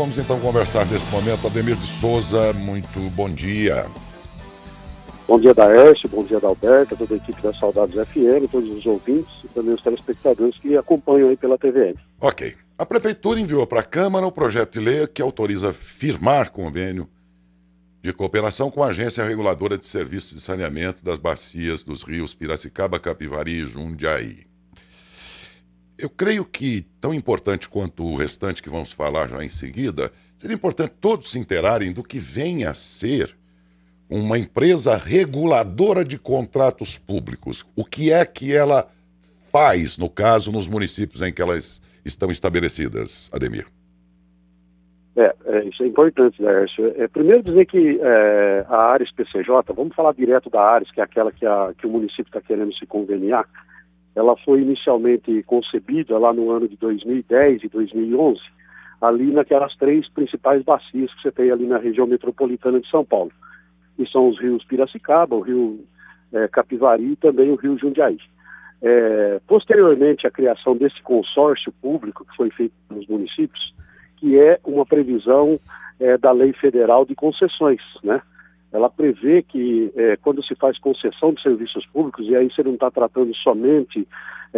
Vamos então conversar nesse momento. Ademir de Souza, muito bom dia. Bom dia, Daércio, bom dia, Adalberto, toda a equipe da Saudades FM, todos os ouvintes e também os telespectadores que acompanham aí pela TVN. Ok. A Prefeitura enviou para a Câmara o projeto de lei que autoriza firmar convênio de cooperação com a Agência Reguladora de Serviços de Saneamento das bacias dos rios Piracicaba, Capivari e Jundiaí. Eu creio que, tão importante quanto o restante que vamos falar já em seguida, seria importante todos se inteirarem do que vem a ser uma empresa reguladora de contratos públicos. O que é que ela faz, no caso, nos municípios em que elas estão estabelecidas, Ademir? Isso é importante, Laércio. Primeiro dizer que a Ares PCJ, vamos falar direto da Ares, que é aquela que o município está querendo se conveniar, ela foi inicialmente concebida lá no ano de 2010 e 2011, ali naquelas três principais bacias que você tem ali na região metropolitana de São Paulo, que são os rios Piracicaba, o rio Capivari e também o rio Jundiaí. Posteriormente à criação desse consórcio público que foi feito nos municípios, que é uma previsão da Lei Federal de Concessões, né? Ela prevê que quando se faz concessão de serviços públicos, e aí você não está tratando somente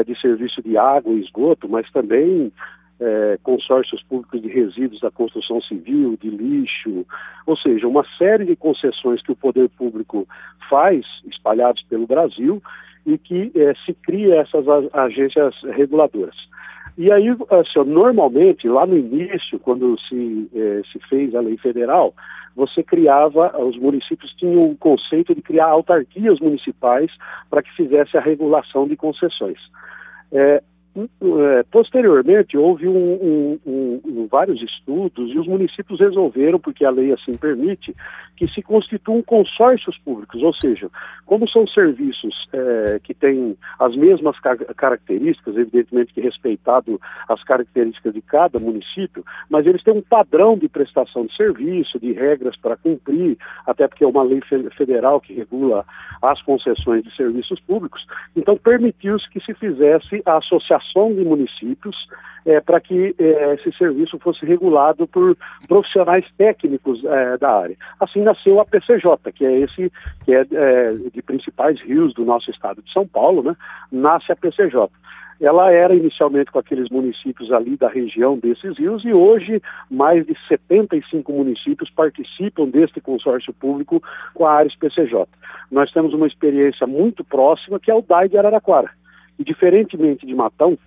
de serviço de água e esgoto, mas também consórcios públicos de resíduos da construção civil, de lixo, ou seja, uma série de concessões que o poder público faz, espalhados pelo Brasil, e que se cria essas agências reguladoras. E aí, assim, normalmente, lá no início, quando se fez a lei federal, você criava, os municípios tinham o conceito de criar autarquias municipais para que fizesse a regulação de concessões. Posteriormente, houve vários estudos e os municípios resolveram, porque a lei assim permite, que se constituam consórcios públicos, ou seja, como são serviços que têm as mesmas características, evidentemente que respeitado as características de cada município, mas eles têm um padrão de prestação de serviço, de regras para cumprir, até porque é uma lei federal que regula as concessões de serviços públicos, então permitiu-se que se fizesse a associação de municípios para que esse serviço fosse regulado por profissionais técnicos da área. Assim nasceu a PCJ, que é de principais rios do nosso estado de São Paulo, né? Nasce a PCJ. Ela era inicialmente com aqueles municípios ali da região desses rios e hoje mais de 75 municípios participam deste consórcio público com a Ares PCJ. Nós temos uma experiência muito próxima que é o DAI de Araraquara. E diferentemente de Matão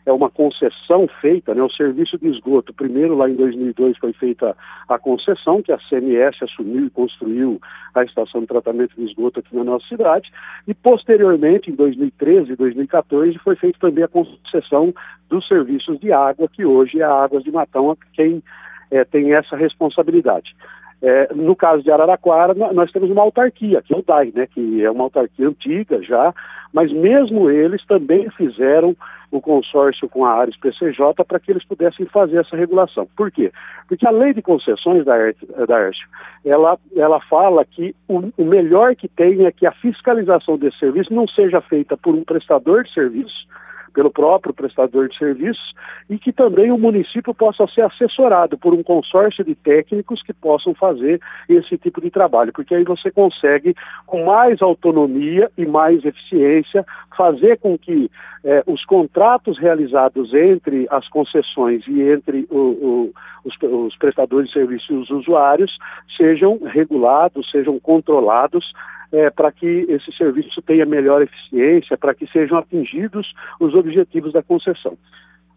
é uma concessão feita, né, o serviço de esgoto, primeiro lá em 2002 foi feita a concessão, que a CMS assumiu e construiu a estação de tratamento de esgoto aqui na nossa cidade, e posteriormente, em 2013 e 2014, foi feita também a concessão dos serviços de água, que hoje é a Águas de Matão quem tem essa responsabilidade. No caso de Araraquara, nós temos uma autarquia, que é o DAI, né, que é uma autarquia antiga já, mas mesmo eles também fizeram o consórcio com a Ares PCJ para que eles pudessem fazer essa regulação. Por quê? Porque a lei de concessões da Aércio, ela fala que o melhor que tem é que a fiscalização desse serviço não seja feita por um prestador de serviço, pelo próprio prestador de serviços, e que também o município possa ser assessorado por um consórcio de técnicos que possam fazer esse tipo de trabalho, porque aí você consegue, com mais autonomia e mais eficiência, fazer com que os contratos realizados entre as concessões e entre os prestadores de serviços e os usuários sejam regulados, sejam controlados, para que esse serviço tenha melhor eficiência, para que sejam atingidos os objetivos da concessão.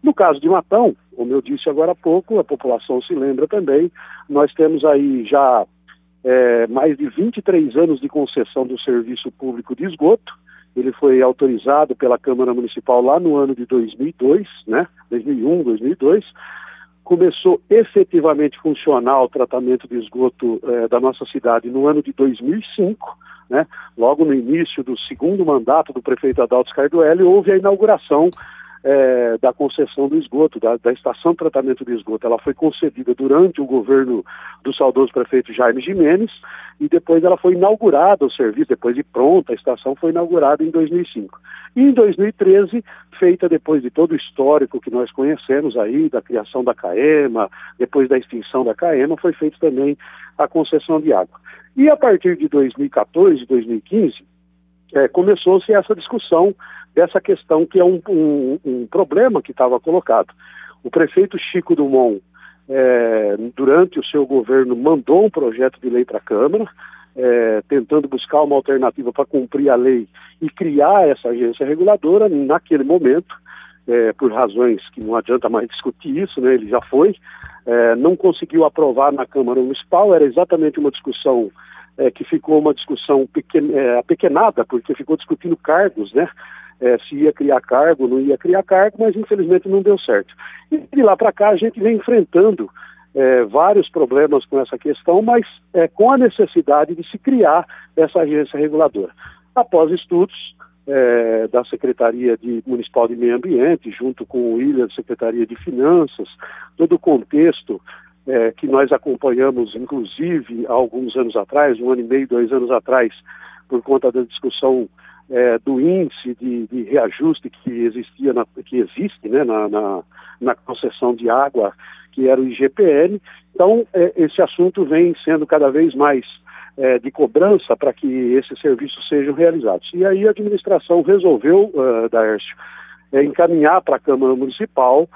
No caso de Matão, como eu disse agora há pouco, a população se lembra também, nós temos aí já mais de 23 anos de concessão do serviço público de esgoto. Ele foi autorizado pela Câmara Municipal lá no ano de 2002, né? 2001, 2002. Começou efetivamente a funcionar o tratamento de esgoto da nossa cidade no ano de 2005, né? Logo no início do segundo mandato do prefeito Adalto Scardoelli, houve a inauguração da concessão do esgoto, da estação de tratamento de esgoto. Ela foi concedida durante o governo do saudoso prefeito Jaime Gimenez e depois ela foi inaugurada, o serviço, depois de pronta, a estação foi inaugurada em 2005. E em 2013, feita depois de todo o histórico que nós conhecemos aí, da criação da CAEMA, depois da extinção da CAEMA, foi feita também a concessão de água. E a partir de 2014, 2015, começou-se essa discussão dessa questão que é um problema que estava colocado. O prefeito Chico Dumont, durante o seu governo, mandou um projeto de lei para a Câmara, tentando buscar uma alternativa para cumprir a lei e criar essa agência reguladora. Naquele momento, por razões que não adianta mais discutir isso, né, ele já foi, não conseguiu aprovar na Câmara Municipal. Era exatamente uma discussão que ficou uma discussão apequenada, porque ficou discutindo cargos, né? Se ia criar cargo, não ia criar cargo, mas infelizmente não deu certo. E de lá para cá a gente vem enfrentando vários problemas com essa questão, mas com a necessidade de se criar essa agência reguladora. Após estudos da Secretaria Municipal de Meio Ambiente, junto com o William, Secretaria de Finanças, todo o contexto que nós acompanhamos, inclusive, há alguns anos atrás, 1 ano e meio, 2 anos atrás, por conta da discussão do índice de reajuste que existia, que existe, né, na concessão de água, que era o IGPM. Então, esse assunto vem sendo cada vez mais de cobrança para que esses serviços sejam realizados. E aí a administração resolveu, Daércio, encaminhar para a Câmara Municipal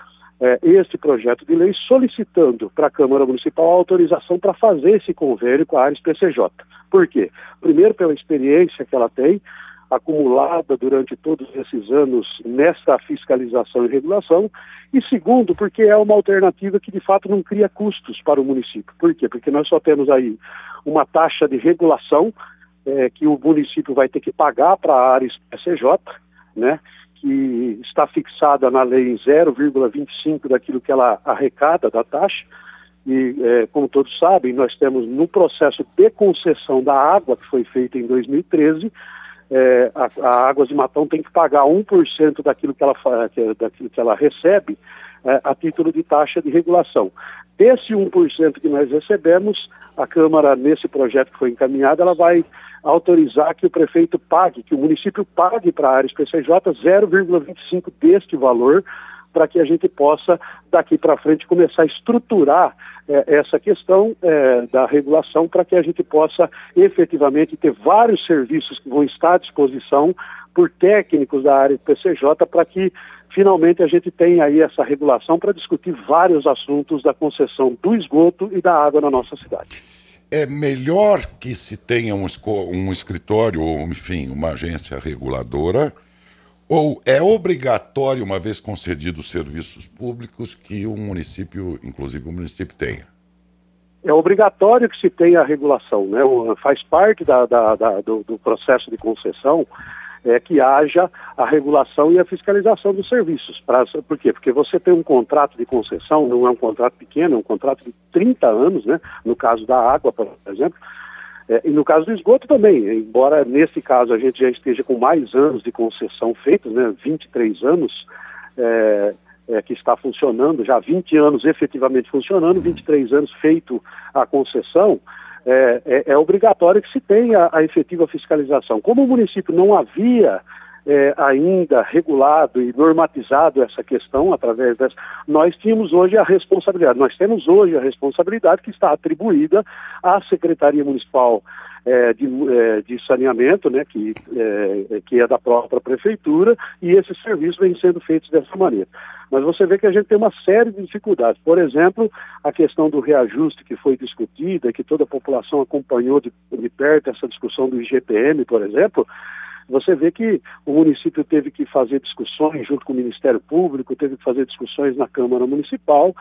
este projeto de lei, solicitando para a Câmara Municipal a autorização para fazer esse convênio com a Ares PCJ. Por quê? Primeiro, pela experiência que ela tem, acumulada durante todos esses anos nessa fiscalização e regulação, e segundo, porque é uma alternativa que de fato não cria custos para o município. Por quê? Porque nós só temos aí uma taxa de regulação que o município vai ter que pagar para a Ares PCJ, né, que está fixada na lei em 0,25 daquilo que ela arrecada da taxa. E, como todos sabem, nós temos no processo de concessão da água, que foi feito em 2013, a Águas de Matão tem que pagar 1% daquilo que ela recebe a título de taxa de regulação. Desse 1% que nós recebemos, a Câmara, nesse projeto que foi encaminhado, ela vai autorizar que o prefeito pague, que o município pague para a Ares PCJ 0,25 deste valor, para que a gente possa, daqui para frente, começar a estruturar essa questão da regulação, para que a gente possa efetivamente ter vários serviços que vão estar à disposição por técnicos da área PCJ, para que finalmente a gente tenha aí essa regulação para discutir vários assuntos da concessão do esgoto e da água na nossa cidade. É melhor que se tenha um escritório ou, enfim, uma agência reguladora, ou é obrigatório, uma vez concedidos serviços públicos, que o município, inclusive o município, tenha? É obrigatório que se tenha a regulação, né? Faz parte do processo de concessão que haja a regulação e a fiscalização dos serviços. Por quê? Porque você tem um contrato de concessão, não é um contrato pequeno, é um contrato de 30 anos, né? No caso da água, por exemplo. E no caso do esgoto também, embora nesse caso a gente já esteja com mais anos de concessão feitos, né, 23 anos que está funcionando, já 20 anos efetivamente funcionando, 23 anos feito a concessão, é obrigatório que se tenha a efetiva fiscalização. Como o município não havia ainda regulado e normatizado essa questão através dessa, nós temos hoje a responsabilidade que está atribuída à Secretaria Municipal de Saneamento, né, que é da própria Prefeitura, e esses serviços vêm sendo feitos dessa maneira. Mas você vê que a gente tem uma série de dificuldades. Por exemplo, a questão do reajuste que foi discutida, que toda a população acompanhou de perto, essa discussão do IGPM, por exemplo. Você vê que o município teve que fazer discussões junto com o Ministério Público, teve que fazer discussões na Câmara Municipal,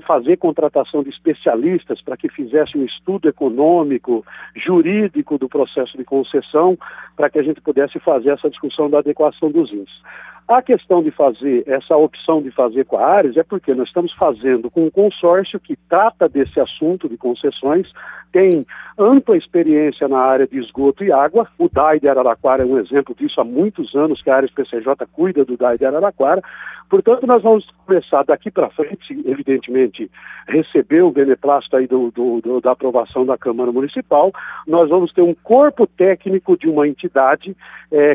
fazer contratação de especialistas para que fizesse um estudo econômico, jurídico do processo de concessão, para que a gente pudesse fazer essa discussão da adequação dos índices. A questão de fazer, essa opção de fazer com a Ares é porque nós estamos fazendo com um consórcio que trata desse assunto de concessões, tem ampla experiência na área de esgoto e água. O DAI de Araraquara é um exemplo disso, há muitos anos que a Ares PCJ cuida do DAI de Araraquara. Portanto, nós vamos começar daqui para frente, evidentemente, receber o beneplácito aí da aprovação da Câmara Municipal. Nós vamos ter um corpo técnico de uma entidade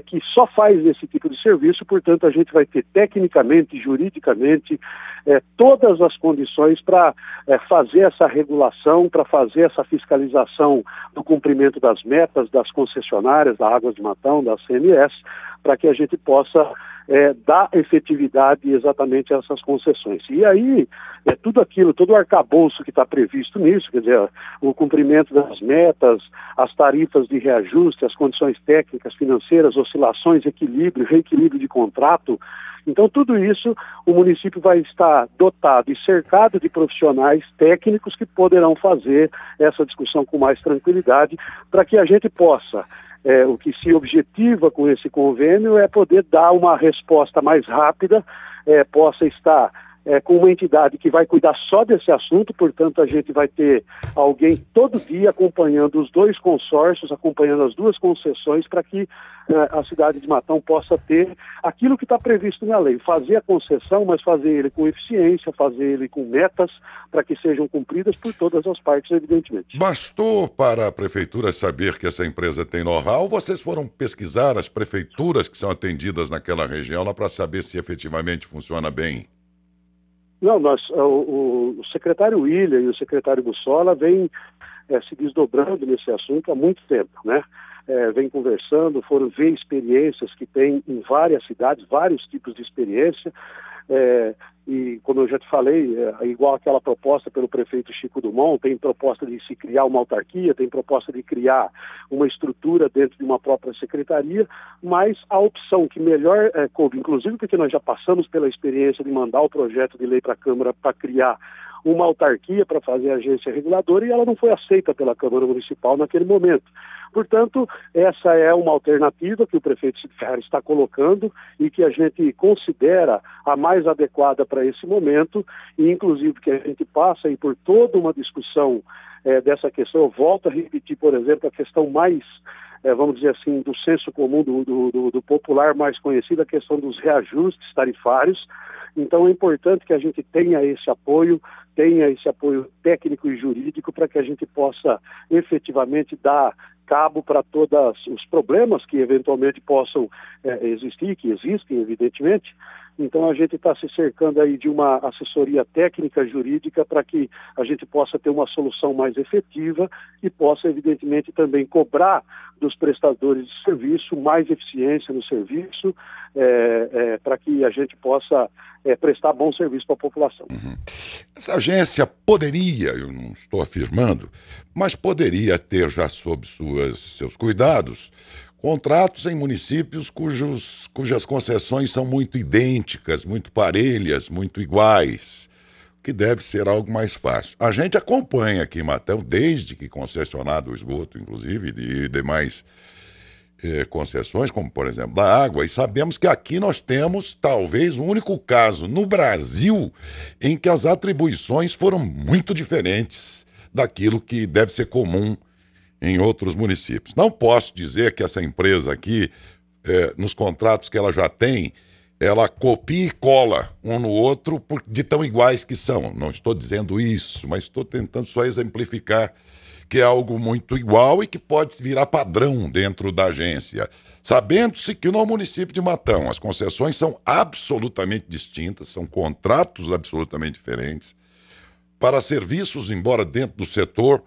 que só faz esse tipo de serviço, portanto, a gente vai ter tecnicamente, juridicamente, todas as condições para fazer essa regulação, para fazer essa fiscalização do cumprimento das metas das concessionárias, da Águas de Matão, da CMS, para que a gente possa dar efetividade exatamente a essas concessões. E aí, tudo aquilo, todo o arcabouço que está previsto nisso, quer dizer, o cumprimento das metas, as tarifas de reajuste, as condições técnicas, financeiras, oscilações, equilíbrio, reequilíbrio de contrato. Então, tudo isso, o município vai estar dotado e cercado de profissionais técnicos que poderão fazer essa discussão com mais tranquilidade, para que a gente possa, o que se objetiva com esse convênio é poder dar uma resposta mais rápida, possa estar com uma entidade que vai cuidar só desse assunto, portanto a gente vai ter alguém todo dia acompanhando os dois consórcios, acompanhando as duas concessões, para que a cidade de Matão possa ter aquilo que está previsto na lei, fazer a concessão, mas fazer ele com eficiência, fazer ele com metas, para que sejam cumpridas por todas as partes, evidentemente. Bastou para a prefeitura saber que essa empresa tem know-how, ou vocês foram pesquisar as prefeituras que são atendidas naquela região lá para saber se efetivamente funciona bem? Não, o secretário William e o secretário Bussola vêm se desdobrando nesse assunto há muito tempo, né? Vem conversando, foram ver experiências que tem em várias cidades, vários tipos de experiência, e como eu já te falei, igual aquela proposta pelo prefeito Chico Dumont, tem proposta de se criar uma autarquia, tem proposta de criar uma estrutura dentro de uma própria secretaria, mas a opção que melhor coube, inclusive porque nós já passamos pela experiência de mandar o projeto de lei para a Câmara para criar uma autarquia para fazer a agência reguladora, e ela não foi aceita pela Câmara Municipal naquele momento. Portanto, essa é uma alternativa que o prefeito Cid Ferreira está colocando e que a gente considera a mais adequada para esse momento, e inclusive que a gente passa aí por toda uma discussão dessa questão. Eu volto a repetir, por exemplo, a questão mais, vamos dizer assim, do senso comum, do popular mais conhecido, a questão dos reajustes tarifários. Então é importante que a gente tenha esse apoio técnico e jurídico para que a gente possa efetivamente dar cabo para todos os problemas que eventualmente possam existir, que existem, evidentemente. Então a gente está se cercando aí de uma assessoria técnica jurídica para que a gente possa ter uma solução mais efetiva e possa, evidentemente, também cobrar dos prestadores de serviço mais eficiência no serviço, para que a gente possa prestar bom serviço para a população. Uhum. Essa agência poderia, eu não estou afirmando, mas poderia ter já sob seus cuidados contratos em municípios cujas concessões são muito idênticas, muito parelhas, muito iguais, que deve ser algo mais fácil. A gente acompanha aqui em Matão, desde que concessionado o esgoto, inclusive, e demais concessões, como por exemplo da água, e sabemos que aqui nós temos talvez o único caso no Brasil em que as atribuições foram muito diferentes daquilo que deve ser comum em outros municípios. Não posso dizer que essa empresa aqui, nos contratos que ela já tem, ela copia e cola um no outro de tão iguais que são. Não estou dizendo isso, mas estou tentando só exemplificar que é algo muito igual e que pode virar padrão dentro da agência. Sabendo-se que no município de Matão as concessões são absolutamente distintas, são contratos absolutamente diferentes, para serviços, embora dentro do setor,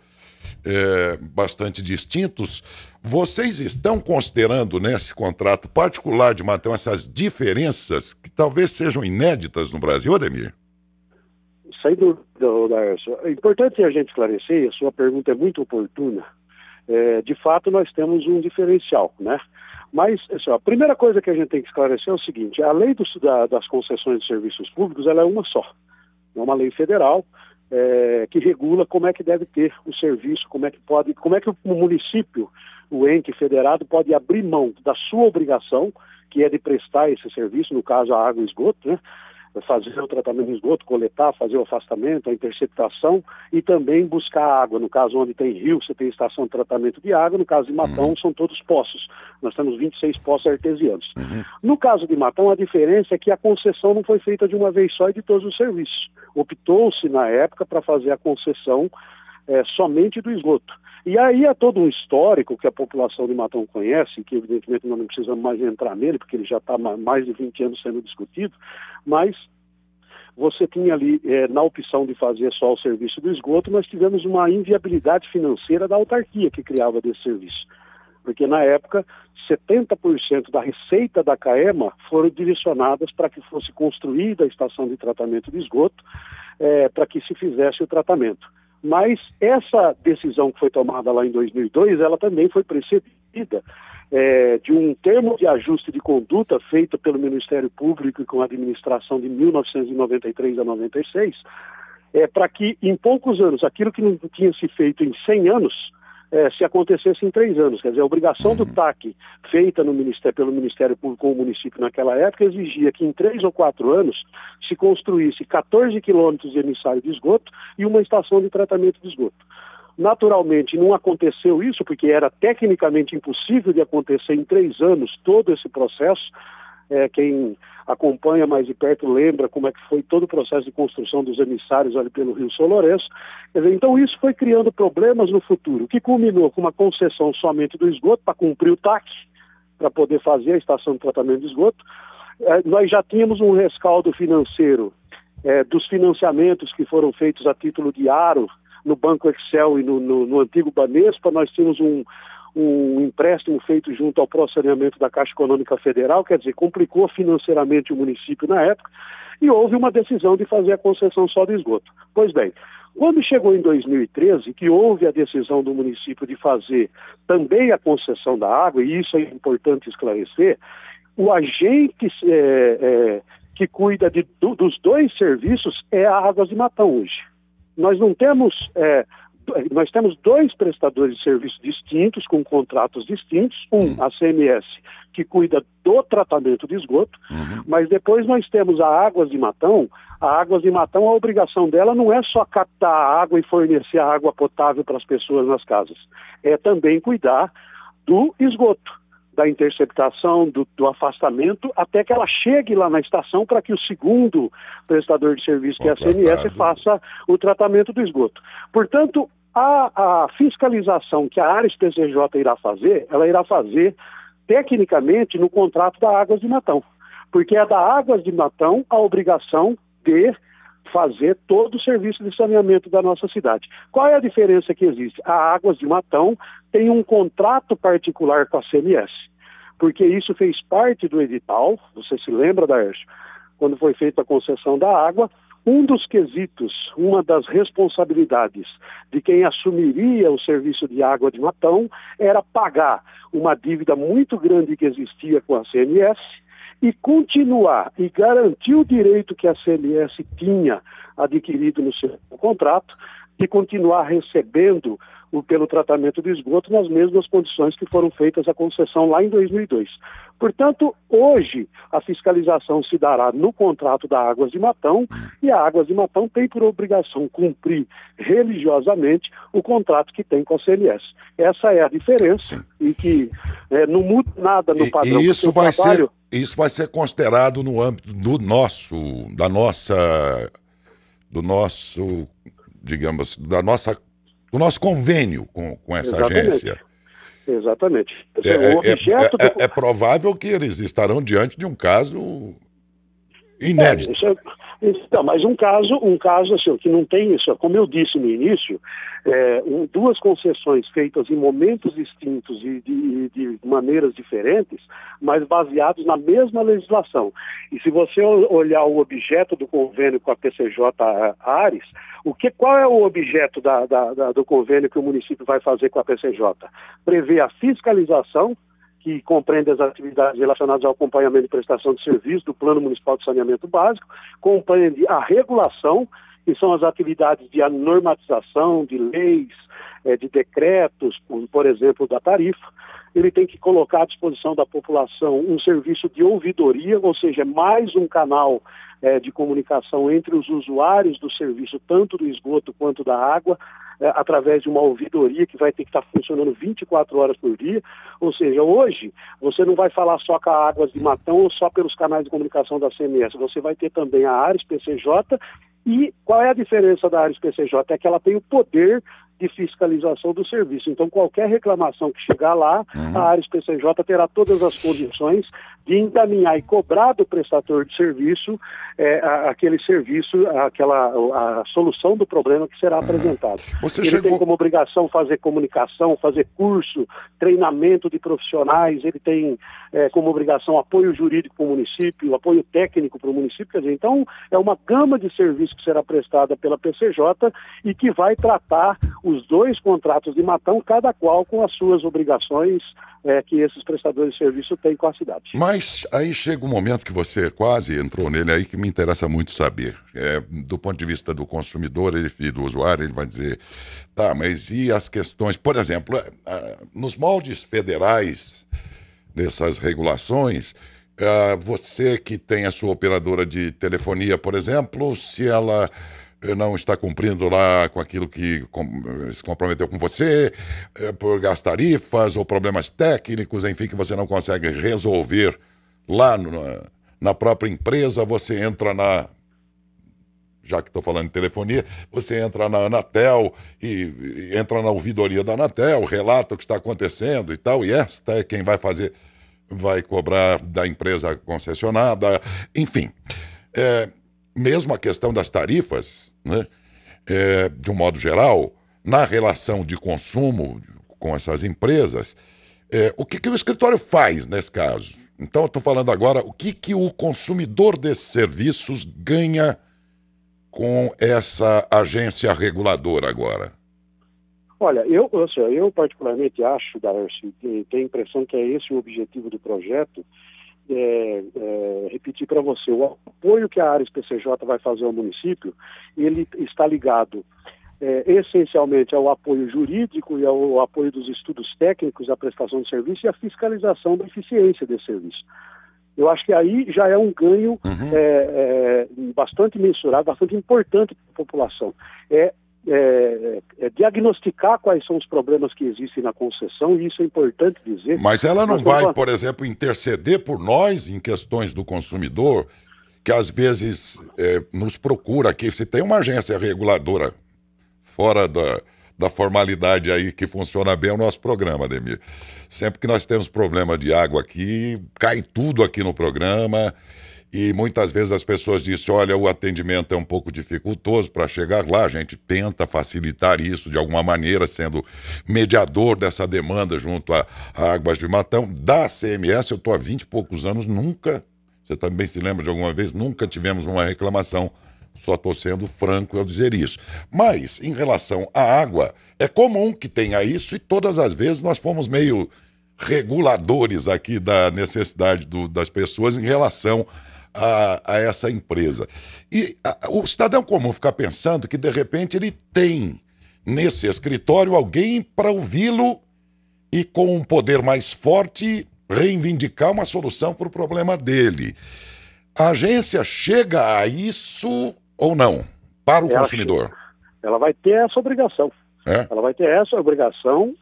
bastante distintos. Vocês estão considerando nesse contrato particular de Matão essas diferenças que talvez sejam inéditas no Brasil, Ademir? Sem dúvida, Laércio. É importante a gente esclarecer, a sua pergunta é muito oportuna. De fato, nós temos um diferencial, né? Mas assim, a primeira coisa que a gente tem que esclarecer é o seguinte: a lei das concessões de serviços públicos, ela é uma só. É uma lei federal, que regula como é que deve ter o serviço, como é que o município, o ente federado, pode abrir mão da sua obrigação, que é de prestar esse serviço, no caso a água e esgoto, né? Fazer o tratamento de esgoto, coletar, fazer o afastamento, a interceptação e também buscar água. No caso onde tem rio, você tem estação de tratamento de água, no caso de Matão são todos poços. Nós temos 26 poços artesianos. No caso de Matão, a diferença é que a concessão não foi feita de uma vez só e de todos os serviços. Optou-se na época para fazer a concessão somente do esgoto. E aí há todo um histórico que a população de Matão conhece, que evidentemente nós não precisamos mais entrar nele, porque ele já está há mais de 20 anos sendo discutido, mas você tinha ali, na opção de fazer só o serviço do esgoto, nós tivemos uma inviabilidade financeira da autarquia que criava desse serviço. Porque na época, 70% da receita da CAEMA foram direcionadas para que fosse construída a estação de tratamento de esgoto, para que se fizesse o tratamento. Mas essa decisão que foi tomada lá em 2002, ela também foi precedida de um termo de ajuste de conduta feito pelo Ministério Público e com a administração de 1993 a 96, para que em poucos anos, aquilo que não tinha se feito em 100 anos, se acontecesse em 3 anos. Quer dizer, a obrigação do TAC feita pelo Ministério Público com o município naquela época exigia que em 3 ou 4 anos se construísse 14 quilômetros de emissário de esgoto e uma estação de tratamento de esgoto. Naturalmente, não aconteceu isso, porque era tecnicamente impossível de acontecer em 3 anos todo esse processo. Quem acompanha mais de perto lembra como é que foi todo o processo de construção dos emissários ali pelo Rio São Lourenço. Quer dizer, então isso foi criando problemas no futuro, que culminou com uma concessão somente do esgoto para cumprir o TAC, para poder fazer a estação de tratamento de esgoto. Nós já tínhamos um rescaldo financeiro dos financiamentos que foram feitos a título de aro no Banco Excel e no antigo Banespa. Nós tínhamos um empréstimo feito junto ao pró-saneamento da Caixa Econômica Federal, quer dizer, complicou financeiramente o município na época, e houve uma decisão de fazer a concessão só do esgoto. Pois bem, quando chegou em 2013, que houve a decisão do município de fazer também a concessão da água, e isso é importante esclarecer, o agente que cuida dos 2 serviços é a Águas de Matão hoje. Nós não temos... Nós temos 2 prestadores de serviços distintos, com contratos distintos. A CMS, que cuida do tratamento de esgoto, mas depois nós temos a Águas de Matão. A Águas de Matão, a obrigação dela não é só captar a água e fornecer a água potável para as pessoas nas casas. É também cuidar do esgoto, da interceptação, do afastamento, até que ela chegue lá na estação para que o segundo prestador de serviço, que é a CMS, faça o tratamento do esgoto. Portanto, a fiscalização que a Ares TCJ irá fazer, ela irá fazer tecnicamente no contrato da Águas de Matão, porque é da Águas de Matão a obrigação de fazer todo o serviço de saneamento da nossa cidade. Qual é a diferença que existe? A Águas de Matão tem um contrato particular com a CMS, porque isso fez parte do edital. Você se lembra, Daércio, quando foi feita a concessão da água, um dos quesitos, uma das responsabilidades de quem assumiria o serviço de água de Matão era pagar uma dívida muito grande que existia com a CMS e continuar e garantir o direito que a CMS tinha adquirido no seu contrato de continuar recebendo pelo tratamento do esgoto nas mesmas condições que foram feitas a concessão lá em 2002. Portanto, hoje a fiscalização se dará no contrato da Águas de Matão, e a Águas de Matão tem por obrigação cumprir religiosamente o contrato que tem com a CMS. Essa é a diferença. Sim. E que não muda nada no padrão. E isso vai ser considerado no âmbito do nosso, digamos, do nosso convênio com essa agência. Exatamente. É provável que eles estarão diante de um caso inédito. Então, mas um caso assim, que não tem isso, como eu disse no início, 2 concessões feitas em momentos distintos e de maneiras diferentes, mas baseados na mesma legislação. E se você olhar o objeto do convênio com a PCJ Ares, qual é o objeto do convênio que o município vai fazer com a PCJ? Prevê a fiscalização, que compreende as atividades relacionadas ao acompanhamento e prestação de serviço do Plano Municipal de Saneamento Básico, compreende a regulação, que são as atividades de normatização, de leis, de decretos, por exemplo, da tarifa. Ele tem que colocar à disposição da população um serviço de ouvidoria, ou seja, mais um canal de comunicação entre os usuários do serviço, tanto do esgoto quanto da água, através de uma ouvidoria que vai ter que estar funcionando 24 horas por dia. Ou seja, hoje você não vai falar só com a Águas de Matão ou só pelos canais de comunicação da CMS, você vai ter também a Ares PCJ. E qual é a diferença da Ares PCJ? É que ela tem o poder de fiscalização do serviço. Então, qualquer reclamação que chegar lá, a Ares PCJ terá todas as condições de encaminhar e cobrar do prestador de serviço aquele serviço, a solução do problema que será apresentado. Ele tem como obrigação fazer comunicação, fazer curso, treinamento de profissionais, ele tem como obrigação apoio jurídico para o município, apoio técnico para o município, quer dizer, então é uma gama de serviços que será prestada pela PCJ e que vai tratar os dois contratos de Matão, cada qual com as suas obrigações que esses prestadores de serviço têm com a cidade. Mas aí chega um momento que você quase entrou nele aí que me interessa muito saber. Do ponto de vista do consumidor e do usuário, ele vai dizer, tá, mas e as questões, por exemplo, nos moldes federais dessas regulações, você que tem a sua operadora de telefonia, por exemplo, se ela não está cumprindo lá com aquilo que se comprometeu com você, por gastar tarifas ou problemas técnicos, enfim, que você não consegue resolver lá na própria empresa, você entra já que estou falando de telefonia, você entra na Anatel e entra na ouvidoria da Anatel, relata o que está acontecendo e tal, e esta é quem vai cobrar da empresa concessionada, enfim. Mesmo a questão das tarifas, né, de um modo geral, na relação de consumo com essas empresas, o que o escritório faz nesse caso? Então, eu estou falando agora o que o consumidor desses serviços ganha com essa agência reguladora agora. Olha, eu particularmente acho, Darcy, tenho a impressão que é esse o objetivo do projeto. Repetir para você, o apoio que a Ares PCJ vai fazer ao município, ele está ligado essencialmente ao apoio jurídico e ao apoio dos estudos técnicos da prestação de serviço e à fiscalização da eficiência desse serviço. Eu acho que aí já é um ganho bastante mensurável, bastante importante para a população. Diagnosticar quais são os problemas que existem na concessão, e isso é importante dizer. Mas ela não vai, por exemplo, interceder por nós em questões do consumidor, que às vezes nos procura aqui. Se tem uma agência reguladora fora da formalidade aí que funciona bem, é o nosso programa, Ademir. Sempre que nós temos problema de água aqui, cai tudo aqui no programa. E muitas vezes as pessoas dizem, olha, o atendimento é um pouco dificultoso para chegar lá. A gente tenta facilitar isso de alguma maneira, sendo mediador dessa demanda junto a Águas de Matão. Da CMS, eu estou há 20 e poucos anos, nunca, você também se lembra de alguma vez, nunca tivemos uma reclamação. Só estou sendo franco ao dizer isso. Mas, em relação à água, é comum que tenha isso e todas as vezes nós fomos meio reguladores aqui da necessidade das pessoas em relação a essa empresa. E o cidadão comum fica pensando que, de repente, ele tem nesse escritório alguém para ouvi-lo e, com um poder mais forte, reivindicar uma solução para o problema dele. A agência chega a isso ou não, para o consumidor? Ela vai ter essa obrigação. Ela vai ter essa obrigação.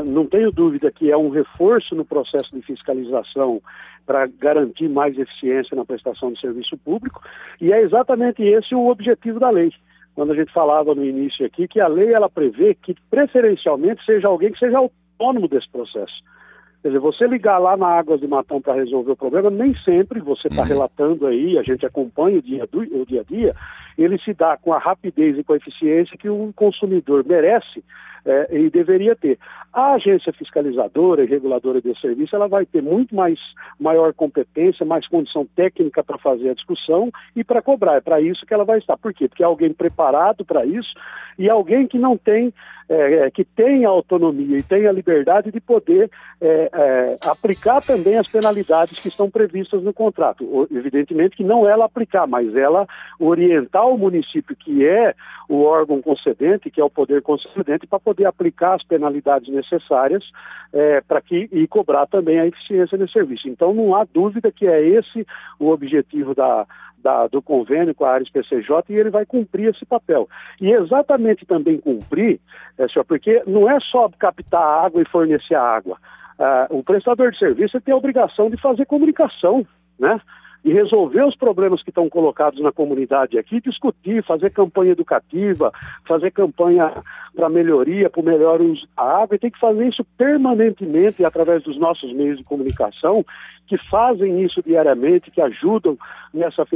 Não tenho dúvida que é um reforço no processo de fiscalização para garantir mais eficiência na prestação de serviço público, e é exatamente esse o objetivo da lei. Quando a gente falava no início aqui que a lei ela prevê que preferencialmente seja alguém que seja autônomo desse processo. Quer dizer, você ligar lá na Águas de Matão para resolver o problema, nem sempre você está relatando aí, a gente acompanha o dia a dia, ele se dá com a rapidez e com a eficiência que o consumidor merece e deveria ter. A agência fiscalizadora e reguladora desse serviço, ela vai ter maior competência, mais condição técnica para fazer a discussão e para cobrar. É para isso que ela vai estar. Por quê? Porque é alguém preparado para isso e alguém que não tem, que tem a autonomia e tem a liberdade de poder aplicar também as penalidades que estão previstas no contrato. Evidentemente que não ela aplicar, mas ela orientar o município, que é o órgão concedente, que é o poder concedente, para poder aplicar as penalidades necessárias e cobrar também a eficiência do serviço. Então não há dúvida que é esse o objetivo do convênio com a Ares PCJ, e ele vai cumprir esse papel. E exatamente também cumprir, senhor, porque não é só captar a água e fornecer a água. O prestador de serviço tem a obrigação de fazer comunicação, né? E resolver os problemas que estão colocados na comunidade aqui, discutir, fazer campanha educativa, fazer campanha para melhoria, para o melhor uso da água, e tem que fazer isso permanentemente através dos nossos meios de comunicação, que fazem isso diariamente, que ajudam nessa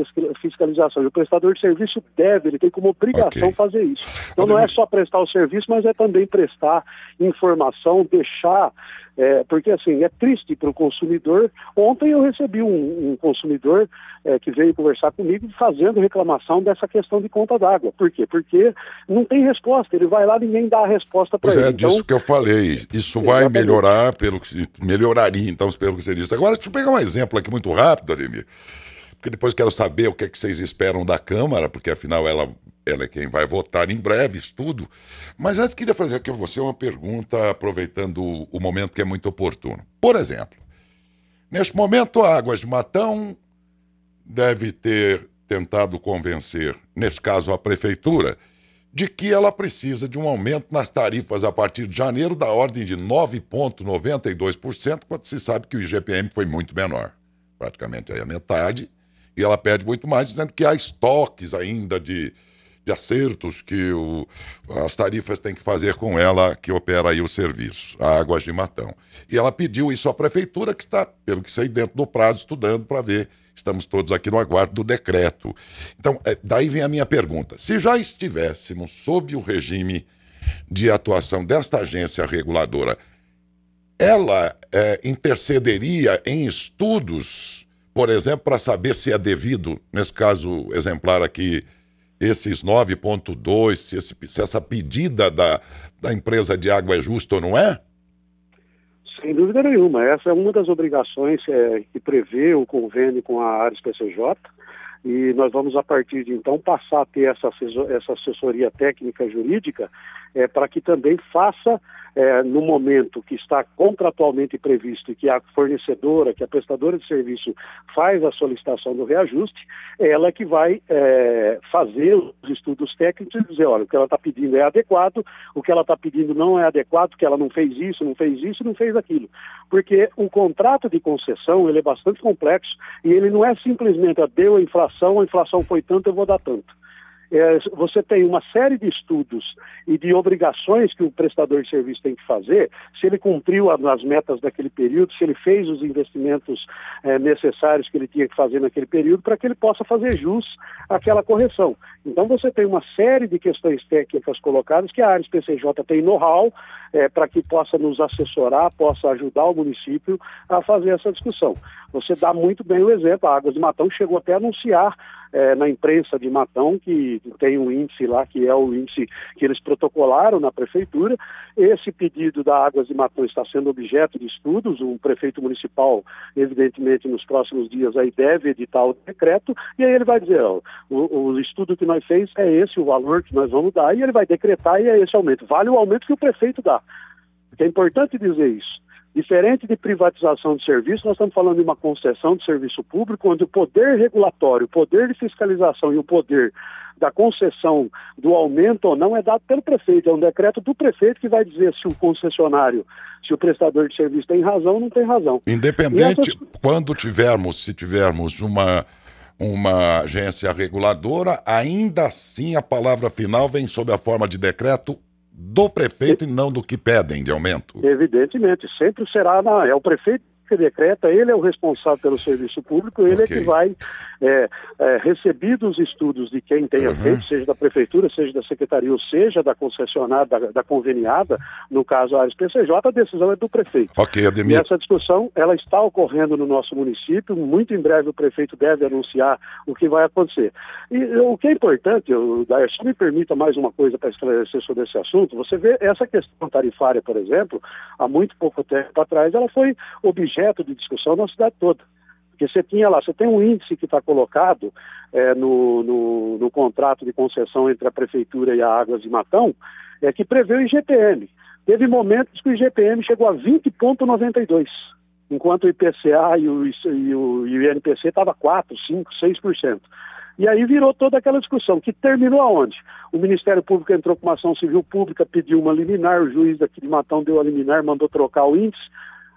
fiscalização. E o prestador de serviço ele tem como obrigação fazer isso. Então não é só prestar o serviço, mas é também prestar informação, deixar... porque assim, é triste para o consumidor. Ontem eu recebi um consumidor que veio conversar comigo fazendo reclamação dessa questão de conta d'água. Por quê? Porque não tem resposta, ele vai lá, ninguém dá a resposta para ele. Pois é, disso que eu falei. Isso vai melhorar, melhoraria, então, pelo que você disse. Agora, deixa eu pegar um exemplo aqui muito rápido, Ademir, porque depois quero saber o que é que vocês esperam da Câmara, porque afinal ela é quem vai votar em breve, isso tudo. Mas antes queria fazer aqui a você uma pergunta, aproveitando o momento que é muito oportuno. Por exemplo, neste momento a Águas de Matão deve ter tentado convencer, nesse caso a Prefeitura, de que ela precisa de um aumento nas tarifas a partir de janeiro da ordem de 9,92%, quando se sabe que o IGPM foi muito menor, praticamente aí a metade, e ela pede muito mais, dizendo que há estoques ainda de acertos que as tarifas têm que fazer com ela, que opera aí o serviço, a Águas de Matão. E ela pediu isso à Prefeitura, que está, pelo que sei, dentro do prazo, estudando para ver. Estamos todos aqui no aguardo do decreto. Então, daí vem a minha pergunta. Se já estivéssemos sob o regime de atuação desta agência reguladora, ela intercederia em estudos, por exemplo, para saber se é devido, nesse caso exemplar aqui, esses 9,2, se essa pedida da empresa de água é justa ou não é? Sem dúvida nenhuma. Essa é uma das obrigações que prevê o convênio com a Ares PCJ, e nós vamos, a partir de então, passar a ter essa assessoria técnica jurídica para que também faça, no momento que está contratualmente previsto, que a fornecedora, que a prestadora de serviço faz a solicitação do reajuste, ela que vai fazer os estudos técnicos e dizer, olha, o que ela está pedindo é adequado, o que ela está pedindo não é adequado, porque ela não fez isso, não fez aquilo. Porque o contrato de concessão, ele é bastante complexo, e ele não é simplesmente, deu a inflação foi tanto, eu vou dar tanto. Você tem uma série de estudos e de obrigações que o prestador de serviço tem que fazer, se ele cumpriu as metas daquele período, se ele fez os investimentos necessários que ele tinha que fazer naquele período, para que ele possa fazer jus àquela correção. Então você tem uma série de questões técnicas colocadas que a Ares PCJ tem know-how para que possa nos assessorar, possa ajudar o município a fazer essa discussão. Você dá muito bem o exemplo, a Águas de Matão chegou até a anunciar na imprensa de Matão, que tem um índice lá, que é o índice que eles protocolaram na prefeitura. Esse pedido da Águas de Matão está sendo objeto de estudos. O prefeito municipal, evidentemente, nos próximos dias aí deve editar o decreto, e aí ele vai dizer, o estudo que nós fez é esse o valor que nós vamos dar, e ele vai decretar, e é esse aumento. Vale o aumento que o prefeito dá. É importante dizer isso. Diferente de privatização de serviço, nós estamos falando de uma concessão de serviço público, onde o poder regulatório, o poder de fiscalização e o poder da concessão do aumento ou não é dado pelo prefeito. É um decreto do prefeito que vai dizer se o concessionário, se o prestador de serviço tem razão ou não tem razão. Independente, se tivermos uma agência reguladora, ainda assim a palavra final vem sob a forma de decreto do prefeito e não do que pedem de aumento? Evidentemente, sempre será, é o prefeito que decreta, ele é o responsável pelo serviço público, ele é que vai recebidos os estudos de quem tenha feito, seja da prefeitura, seja da secretaria, ou seja da concessionária, da conveniada, no caso a Ares PCJ, a decisão é do prefeito. Ok, Ademir. E essa discussão, ela está ocorrendo no nosso município, muito em breve o prefeito deve anunciar o que vai acontecer. E o que é importante, Daércio, me permita mais uma coisa para esclarecer sobre esse assunto, você vê essa questão tarifária, por exemplo, há muito pouco tempo atrás, ela foi objeto de discussão na cidade toda. Porque você tem um índice que está colocado no contrato de concessão entre a prefeitura e a Águas de Matão, que prevê o IGPM. Teve momentos que o IGPM chegou a 20,92, enquanto o IPCA e o INPC estava 4%, 5%, 6%. E aí virou toda aquela discussão, que terminou aonde? O Ministério Público entrou com uma ação civil pública, pediu uma liminar, o juiz daqui de Matão deu a liminar, mandou trocar o índice,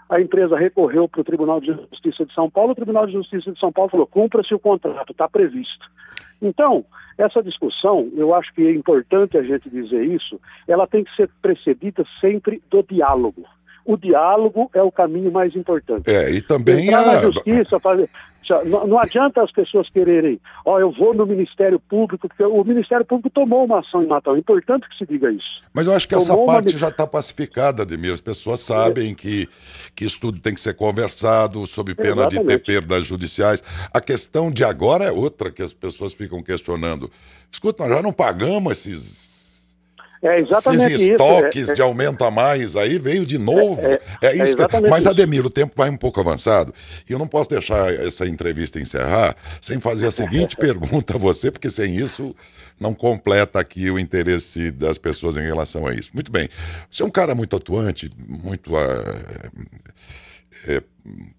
a empresa recorreu para o Tribunal de Justiça de São Paulo, o Tribunal de Justiça de São Paulo falou, cumpra-se o contrato, está previsto. Então, essa discussão, eu acho que é importante a gente dizer isso, ela tem que ser precedida sempre do diálogo. O diálogo é o caminho mais importante. E também entrar na justiça, não adianta as pessoas quererem, eu vou no Ministério Público, porque o Ministério Público tomou uma ação em Matão. É importante que se diga isso. Mas eu acho que essa parte já está pacificada, Ademir. As pessoas sabem que isso tudo tem que ser conversado, sob pena de ter perdas judiciais. A questão de agora é outra que as pessoas ficam questionando. Escuta, nós já não pagamos esses estoques de aumenta mais, aí veio de novo. Isso. Mas, Ademir, o tempo vai um pouco avançado e eu não posso deixar essa entrevista encerrar sem fazer a seguinte pergunta a você, porque sem isso não completa aqui o interesse das pessoas em relação a isso. Muito bem. Você é um cara muito atuante, muito...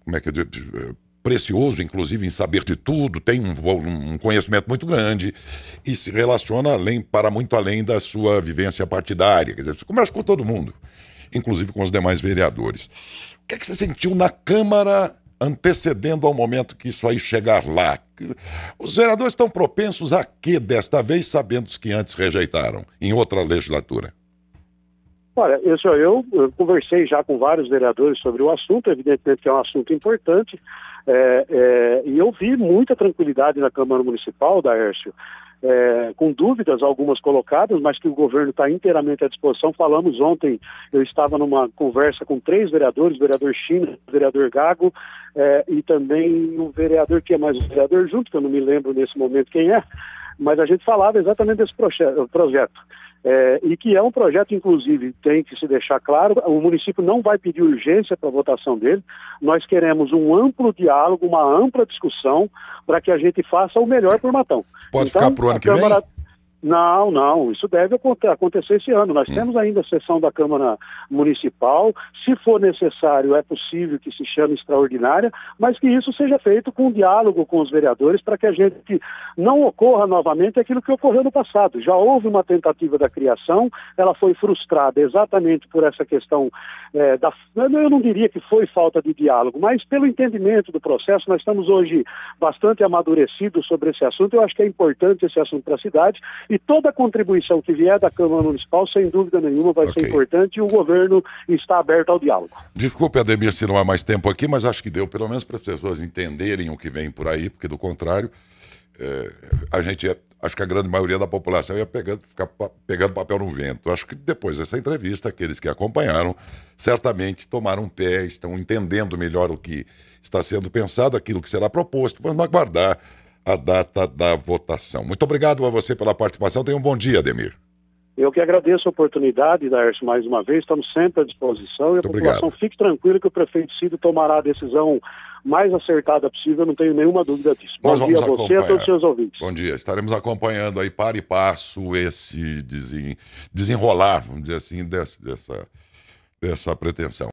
como é que eu digo? Precioso, inclusive, em saber de tudo, tem um conhecimento muito grande e se relaciona para muito além da sua vivência partidária. Quer dizer, você conversa com todo mundo, inclusive com os demais vereadores. O que é que você sentiu na Câmara antecedendo ao momento que isso aí chegar lá? Os vereadores estão propensos a quê desta vez, sabendo os que antes rejeitaram, em outra legislatura? Olha, eu conversei já com vários vereadores sobre o assunto, evidentemente que é um assunto importante, e eu vi muita tranquilidade na Câmara Municipal, Daércio, com dúvidas algumas colocadas, mas que o governo está inteiramente à disposição. Falamos ontem, eu estava numa conversa com 3 vereadores, o vereador China, o vereador Gago, e também o vereador, que é mais um vereador junto, que eu não me lembro nesse momento quem é, mas a gente falava exatamente desse projeto. E que é um projeto, inclusive, tem que se deixar claro, o município não vai pedir urgência para a votação dele, nós queremos um amplo diálogo, uma ampla discussão, para que a gente faça o melhor por Matão. Pode ficar para o ano que vem? Não, isso deve acontecer esse ano. Nós temos ainda a sessão da Câmara Municipal, se for necessário, é possível que se chame extraordinária, mas que isso seja feito com diálogo com os vereadores, para que a gente não ocorra novamente aquilo que ocorreu no passado. Já houve uma tentativa da criação, ela foi frustrada exatamente por essa questão eu não diria que foi falta de diálogo, mas pelo entendimento do processo. Nós estamos hoje bastante amadurecidos sobre esse assunto. Eu acho que é importante esse assunto para a cidade, e toda a contribuição que vier da Câmara Municipal, sem dúvida nenhuma, vai ser importante, e o governo está aberto ao diálogo. Desculpe, Ademir, se não há mais tempo aqui, mas acho que deu, pelo menos para as pessoas entenderem o que vem por aí, porque do contrário, acho que a grande maioria da população ia ficar pegando papel no vento. Acho que depois dessa entrevista, aqueles que acompanharam, certamente tomaram um pé, estão entendendo melhor o que está sendo pensado, aquilo que será proposto. Vamos aguardar a data da votação. Muito obrigado a você pela participação. Tenha um bom dia, Ademir. Eu que agradeço a oportunidade, Daércio, mais uma vez. Estamos sempre à disposição, e a população fique tranquila que o prefeito Cid tomará a decisão mais acertada possível, eu não tenho nenhuma dúvida disso. Bom dia a você e a todos os seus ouvintes. Bom dia. Estaremos acompanhando aí para e passo esse desenrolar, vamos dizer assim, dessa pretensão.